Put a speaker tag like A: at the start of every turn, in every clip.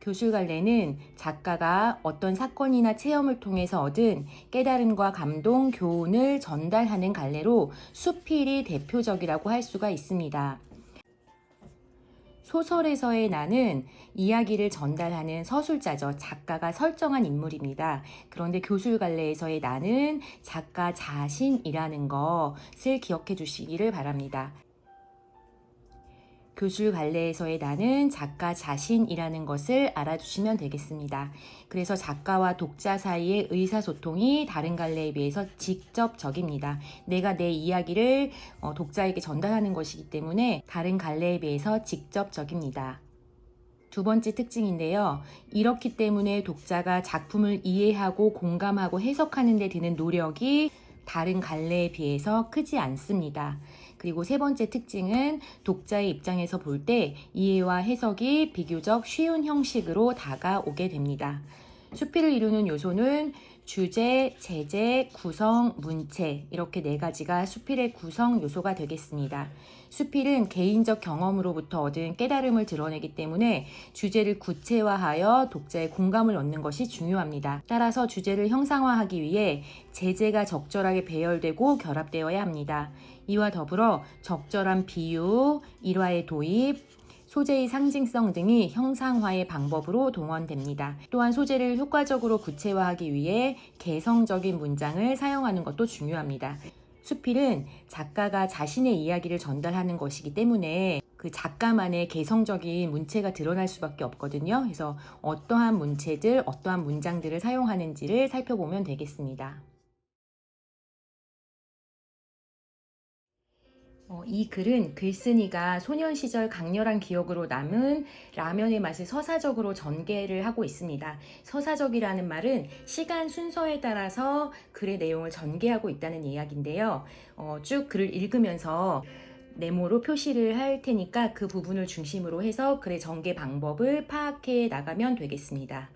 A: 교술갈래는 작가가 어떤 사건이나 체험을 통해서 얻은 깨달음과 감동, 교훈을 전달하는 갈래로 수필이 대표적이라고 할 수가 있습니다. 소설에서의 나는 이야기를 전달하는 서술자죠. 작가가 설정한 인물입니다. 그런데 교술갈래에서의 나는 작가 자신이라는 것을 기억해 주시기를 바랍니다. 교술갈래에서의 나는 작가 자신이라는 것을 알아주시면 되겠습니다. 그래서 작가와 독자 사이의 의사소통이 다른 갈래에 비해서 직접적입니다. 내가 내 이야기를 독자에게 전달하는 것이기 때문에 다른 갈래에 비해서 직접적입니다. 두 번째 특징인데요. 이렇기 때문에 독자가 작품을 이해하고 공감하고 해석하는 데 드는 노력이 다른 갈래에 비해서 크지 않습니다. 그리고 세 번째 특징은 독자의 입장에서 볼 때 이해와 해석이 비교적 쉬운 형식으로 다가오게 됩니다. 수필을 이루는 요소는 주제, 제재, 구성, 문체 이렇게 네 가지가 수필의 구성 요소가 되겠습니다. 수필은 개인적 경험으로부터 얻은 깨달음을 드러내기 때문에 주제를 구체화하여 독자의 공감을 얻는 것이 중요합니다. 따라서 주제를 형상화하기 위해 제재가 적절하게 배열되고 결합되어야 합니다. 이와 더불어 적절한 비유, 일화의 도입, 소재의 상징성 등이 형상화의 방법으로 동원됩니다. 또한 소재를 효과적으로 구체화하기 위해 개성적인 문장을 사용하는 것도 중요합니다. 수필은 작가가 자신의 이야기를 전달하는 것이기 때문에 그 작가만의 개성적인 문체가 드러날 수밖에 없거든요. 그래서 어떠한 문체들, 어떠한 문장들을 사용하는지를 살펴보면 되겠습니다. 이 글은 글쓴이가 소년 시절 강렬한 기억으로 남은 라면의 맛을 서사적으로 전개를 하고 있습니다. 서사적이라는 말은 시간 순서에 따라서 글의 내용을 전개하고 있다는 이야기인데요. 쭉 글을 읽으면서 네모로 표시를 할 테니까 그 부분을 중심으로 해서 글의 전개 방법을 파악해 나가면 되겠습니다.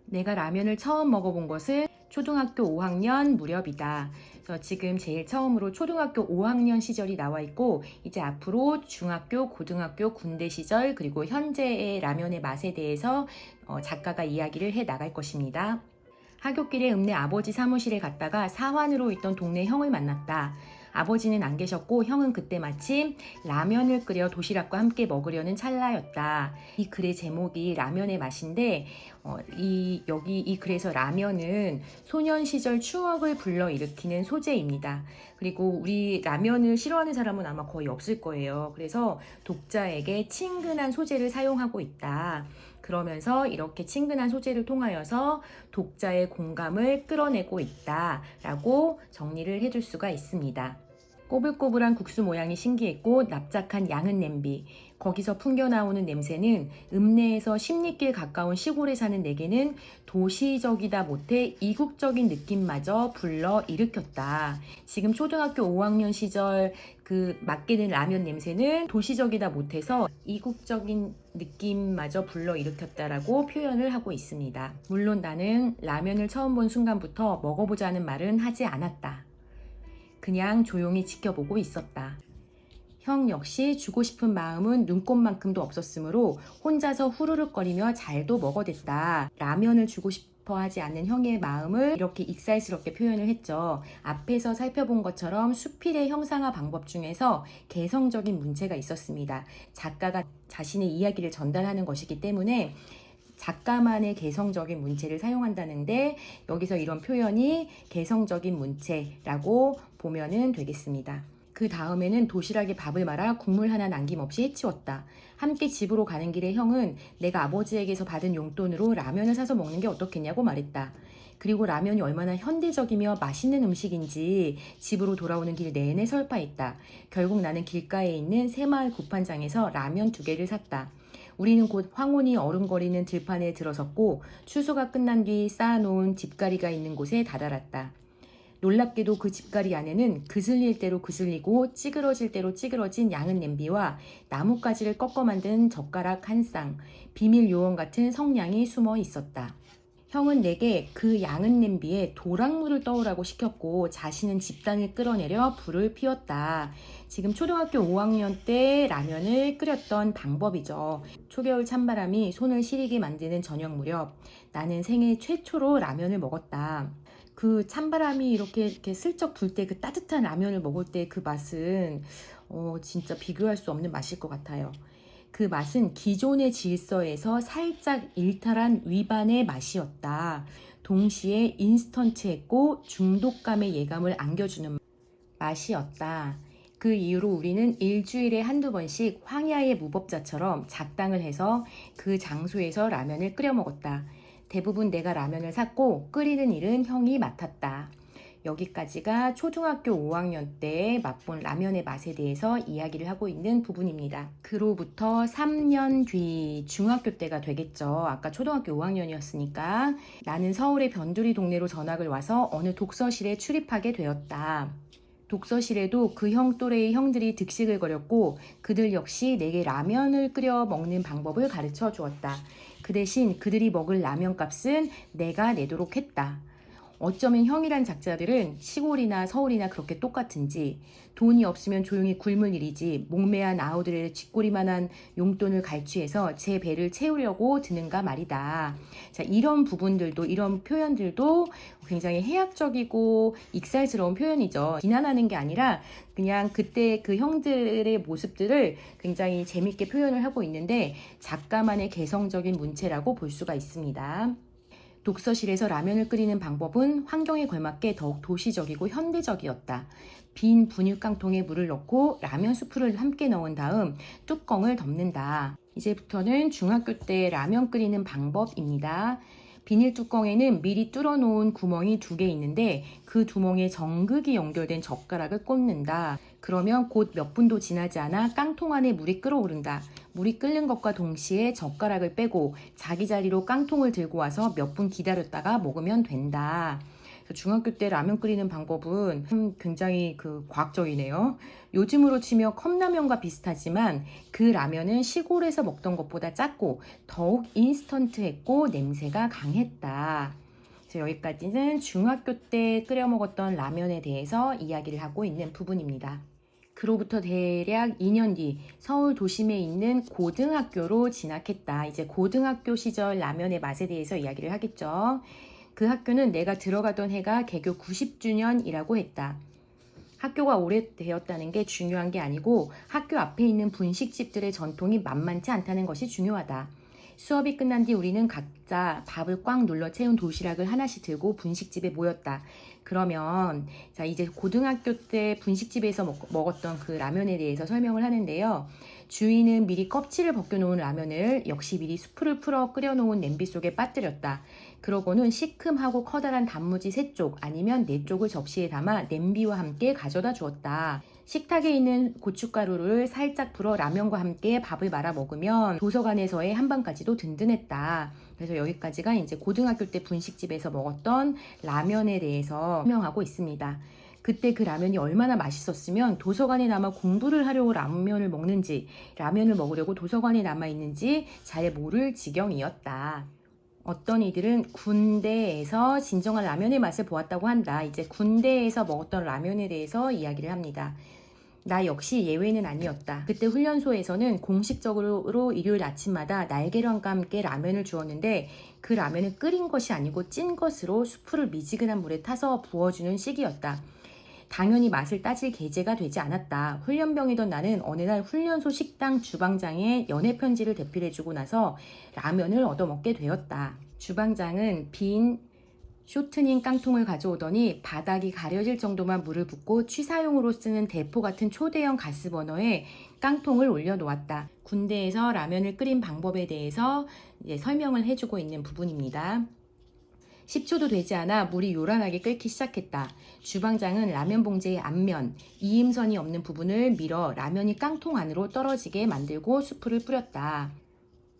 A: 내가 라면을 처음 먹어본 것은 초등학교 5학년 무렵이다. 그래서 지금 제일 처음으로 초등학교 5학년 시절이 나와 있고 이제 앞으로 중학교, 고등학교, 군대 시절 그리고 현재의 라면의 맛에 대해서 작가가 이야기를 해 나갈 것입니다. 하굣길에 읍내 아버지 사무실에 갔다가 사환으로 있던 동네 형을 만났다. 아버지는 안 계셨고 형은 그때 마침 라면을 끓여 도시락과 함께 먹으려는 찰나였다. 이 글의 제목이 라면의 맛인데 이 글에서 라면은 소년 시절 추억을 불러일으키는 소재입니다. 그리고 우리 라면을 싫어하는 사람은 아마 거의 없을 거예요. 그래서 독자에게 친근한 소재를 사용하고 있다. 그러면서 이렇게 친근한 소재를 통하여서 독자의 공감을 끌어내고 있다라고 정리를 해줄 수가 있습니다. 꼬불꼬불한 국수 모양이 신기했고 납작한 양은 냄비. 거기서 풍겨나오는 냄새는 읍내에서 10리길 가까운 시골에 사는 내게는 도시적이다 못해 이국적인 느낌마저 불러일으켰다. 지금 초등학교 5학년 시절 그 맡게 된 라면 냄새는 도시적이다 못해서 이국적인 느낌마저 불러일으켰다라고 표현을 하고 있습니다. 물론 나는 라면을 처음 본 순간부터 먹어보자는 말은 하지 않았다. 그냥 조용히 지켜보고 있었다. 형 역시 주고 싶은 마음은 눈꽃만큼도 없었으므로 혼자서 후루룩거리며 잘도 먹어댔다. 라면을 주고 싶어 하지 않는 형의 마음을 이렇게 익살스럽게 표현을 했죠. 앞에서 살펴본 것처럼 수필의 형상화 방법 중에서 개성적인 문체가 있었습니다. 작가가 자신의 이야기를 전달하는 것이기 때문에 작가만의 개성적인 문체를 사용한다는데 여기서 이런 표현이 개성적인 문체라고 보면은 되겠습니다. 그 다음에는 도시락에 밥을 말아 국물 하나 남김없이 해치웠다. 함께 집으로 가는 길에 형은 내가 아버지에게서 받은 용돈으로 라면을 사서 먹는 게 어떻겠냐고 말했다. 그리고 라면이 얼마나 현대적이며 맛있는 음식인지 집으로 돌아오는 길 내내 설파했다. 결국 나는 길가에 있는 새마을 굿판장에서 라면 2개를 샀다. 우리는 곧 황혼이 어른거리는 들판에 들어섰고 추수가 끝난 뒤 쌓아놓은 집가리가 있는 곳에 다다랐다. 놀랍게도 그 집가리 안에는 그슬릴 대로 그슬리고 찌그러질 대로 찌그러진 양은 냄비와 나뭇가지를 꺾어 만든 젓가락 한 쌍, 비밀 요원 같은 성냥이 숨어 있었다. 형은 내게 그 양은 냄비에 도락물을 떠오라고 시켰고 자신은 집단을 끌어내려 불을 피웠다. 지금 초등학교 5학년 때 라면을 끓였던 방법이죠. 초겨울 찬바람이 손을 시리게 만드는 저녁 무렵 나는 생애 최초로 라면을 먹었다. 그 찬바람이 이렇게 슬쩍 불 때 그 따뜻한 라면을 먹을 때 그 맛은 진짜 비교할 수 없는 맛일 것 같아요. 그 맛은 기존의 질서에서 살짝 일탈한 위반의 맛이었다. 동시에 인스턴트했고 중독감의 예감을 안겨주는 맛이었다. 그 이후로 우리는 일주일에 한두 번씩 황야의 무법자처럼 작당을 해서 그 장소에서 라면을 끓여 먹었다. 대부분 내가 라면을 샀고 끓이는 일은 형이 맡았다. 여기까지가 초등학교 5학년 때 맛본 라면의 맛에 대해서 이야기를 하고 있는 부분입니다. 그로부터 3년 뒤 중학교 때가 되겠죠. 아까 초등학교 5학년이었으니까 나는 서울의 변두리 동네로 전학을 와서 어느 독서실에 출입하게 되었다. 독서실에도 그 형 또래의 형들이 득식을 거렸고 그들 역시 내게 라면을 끓여 먹는 방법을 가르쳐 주었다. 그 대신 그들이 먹을 라면 값은 내가 내도록 했다. 어쩌면 형이란 작자들은 시골이나 서울이나 그렇게 똑같은지 돈이 없으면 조용히 굶을 일이지 목매한 아우들의 쥐꼬리만한 용돈을 갈취해서 제 배를 채우려고 드는가 말이다. 자, 이런 부분들도 이런 표현들도 굉장히 해학적이고 익살스러운 표현이죠. 비난하는 게 아니라 그냥 그때 그 형들의 모습들을 굉장히 재밌게 표현을 하고 있는데 작가만의 개성적인 문체라고 볼 수가 있습니다. 독서실에서 라면을 끓이는 방법은 환경에 걸맞게 더욱 도시적이고 현대적이었다. 빈 분유 깡통에 물을 넣고 라면 스프를 함께 넣은 다음 뚜껑을 덮는다. 이제부터는 중학교 때 라면 끓이는 방법입니다. 비닐 뚜껑에는 미리 뚫어놓은 구멍이 2개 있는데 그 구멍에 정극이 연결된 젓가락을 꽂는다. 그러면 곧 몇 분도 지나지 않아 깡통 안에 물이 끓어오른다. 물이 끓는 것과 동시에 젓가락을 빼고 자기 자리로 깡통을 들고 와서 몇 분 기다렸다가 먹으면 된다. 중학교 때 라면 끓이는 방법은 굉장히 과학적이네요. 요즘으로 치며 컵라면과 비슷하지만 그 라면은 시골에서 먹던 것보다 작고 더욱 인스턴트했고 냄새가 강했다. 여기까지는 중학교 때 끓여 먹었던 라면에 대해서 이야기를 하고 있는 부분입니다. 그로부터 대략 2년 뒤 서울 도심에 있는 고등학교로 진학했다. 이제 고등학교 시절 라면의 맛에 대해서 이야기를 하겠죠. 그 학교는 내가 들어가던 해가 개교 90주년이라고 했다. 학교가 오래되었다는 게 중요한 게 아니고 학교 앞에 있는 분식집들의 전통이 만만치 않다는 것이 중요하다. 수업이 끝난 뒤 우리는 각자 밥을 꽉 눌러 채운 도시락을 하나씩 들고 분식집에 모였다. 그러면 자 이제 고등학교 때 분식집에서 먹었던 그 라면에 대해서 설명을 하는데요. 주인은 미리 껍질을 벗겨놓은 라면을 역시 미리 수프를 풀어 끓여놓은 냄비 속에 빠뜨렸다. 그러고는 시큼하고 커다란 단무지 3쪽 아니면 4쪽을 접시에 담아 냄비와 함께 가져다 주었다. 식탁에 있는 고춧가루를 살짝 풀어 라면과 함께 밥을 말아 먹으면 도서관에서의 한밤까지도 든든했다. 그래서 여기까지가 이제 고등학교 때 분식집에서 먹었던 라면에 대해서 설명하고 있습니다. 그때 그 라면이 얼마나 맛있었으면 도서관에 남아 공부를 하려고 라면을 먹는지 라면을 먹으려고 도서관에 남아 있는지 잘 모를 지경이었다. 어떤 이들은 군대에서 진정한 라면의 맛을 보았다고 한다. 이제 군대에서 먹었던 라면에 대해서 이야기를 합니다. 나 역시 예외는 아니었다. 그때 훈련소에서는 공식적으로 일요일 아침마다 날계란과 함께 라면을 주었는데 그 라면은 끓인 것이 아니고 찐 것으로 수프를 미지근한 물에 타서 부어주는 시기였다. 당연히 맛을 따질 계제가 되지 않았다. 훈련병이던 나는 어느 날 훈련소 식당 주방장의 연애 편지를 대필해주고 나서 라면을 얻어먹게 되었다. 주방장은 빈 쇼트닝 깡통을 가져오더니 바닥이 가려질 정도만 물을 붓고 취사용으로 쓰는 대포 같은 초대형 가스버너에 깡통을 올려놓았다. 군대에서 라면을 끓인 방법에 대해서 이제 설명을 해주고 있는 부분입니다. 10초도 되지 않아 물이 요란하게 끓기 시작했다. 주방장은 라면 봉지의 앞면, 이음선이 없는 부분을 밀어 라면이 깡통 안으로 떨어지게 만들고 수프를 뿌렸다.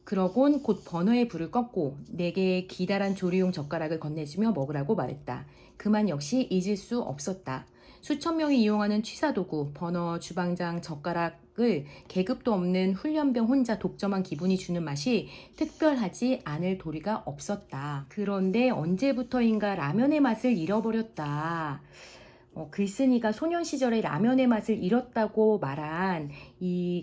A: 그러곤 곧 버너의 불을 껐고 내게 기다란 조리용 젓가락을 건네주며 먹으라고 말했다. 그만 역시 잊을 수 없었다. 수천 명이 이용하는 취사도구, 버너, 주방장, 젓가락 을 계급도 없는 훈련병 혼자 독점한 기분이 주는 맛이 특별하지 않을 도리가 없었다. 그런데 언제부터인가 라면의 맛을 잃어버렸다. 글쓴이가 소년 시절에 라면의 맛을 잃었다고 말한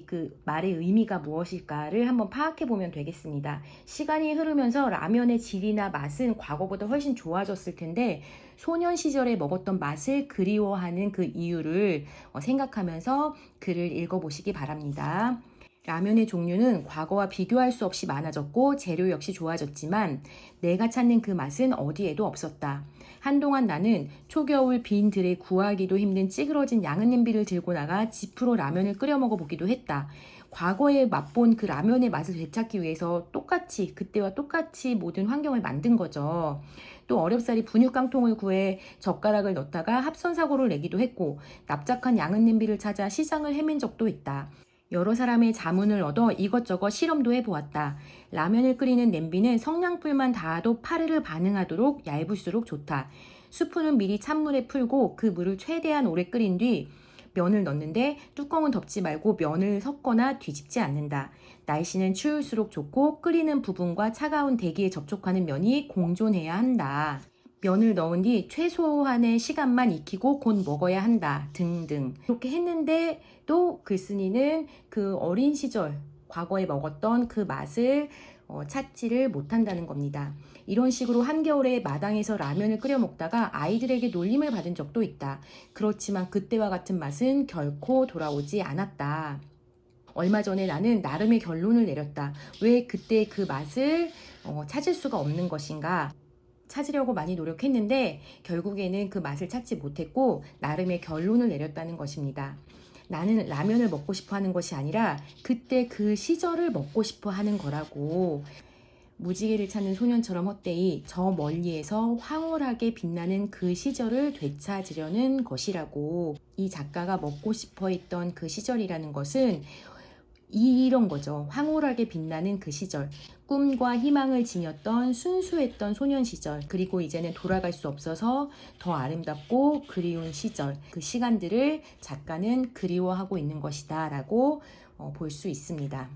A: 그 말의 의미가 무엇일까를 한번 파악해 보면 되겠습니다. 시간이 흐르면서 라면의 질이나 맛은 과거보다 훨씬 좋아졌을 텐데 소년 시절에 먹었던 맛을 그리워하는 그 이유를 생각하면서 글을 읽어보시기 바랍니다. 라면의 종류는 과거와 비교할 수 없이 많아졌고 재료 역시 좋아졌지만 내가 찾는 그 맛은 어디에도 없었다. 한동안 나는 초겨울 빈 들에 구하기도 힘든 찌그러진 양은 냄비를 들고 나가 지프로 라면을 끓여 먹어보기도 했다. 과거에 맛본 그 라면의 맛을 되찾기 위해서 그때와 똑같이 모든 환경을 만든 거죠. 또 어렵사리 분유깡통을 구해 젓가락을 넣다가 합선사고를 내기도 했고 납작한 양은 냄비를 찾아 시장을 헤맨 적도 있다. 여러 사람의 자문을 얻어 이것저것 시험도 해보았다. 라면을 끓이는 냄비는 성냥불만 닿아도 파르르 반응하도록 얇을수록 좋다. 수프는 미리 찬물에 풀고 그 물을 최대한 오래 끓인 뒤 면을 넣는데 뚜껑은 덮지 말고 면을 섞거나 뒤집지 않는다. 날씨는 추울수록 좋고 끓이는 부분과 차가운 대기에 접촉하는 면이 공존해야 한다. 면을 넣은 뒤 최소한의 시간만 익히고 곧 먹어야 한다. 등등. 이렇게 했는데 또 글쓴이는 그 어린 시절 과거에 먹었던 그 맛을 찾지를 못한다는 겁니다. 이런 식으로 한겨울에 마당에서 라면을 끓여 먹다가 아이들에게 놀림을 받은 적도 있다. 그렇지만 그때와 같은 맛은 결코 돌아오지 않았다. 얼마 전에 나는 나름의 결론을 내렸다. 왜 그때 그 맛을 찾을 수가 없는 것인가? 찾으려고 많이 노력했는데 결국에는 그 맛을 찾지 못했고 나름의 결론을 내렸다는 것입니다. 나는 라면을 먹고 싶어 하는 것이 아니라 그때 그 시절을 먹고 싶어 하는 거라고. 무지개를 찾는 소년처럼 헛되이 저 멀리에서 황홀하게 빛나는 그 시절을 되찾으려는 것이라고. 이 작가가 먹고 싶어 했던 그 시절이라는 것은 이런 거죠. 황홀하게 빛나는 그 시절. 꿈과 희망을 지녔던 순수했던 소년 시절. 그리고 이제는 돌아갈 수 없어서 더 아름답고 그리운 시절. 그 시간들을 작가는 그리워하고 있는 것이다 라고 볼 수 있습니다.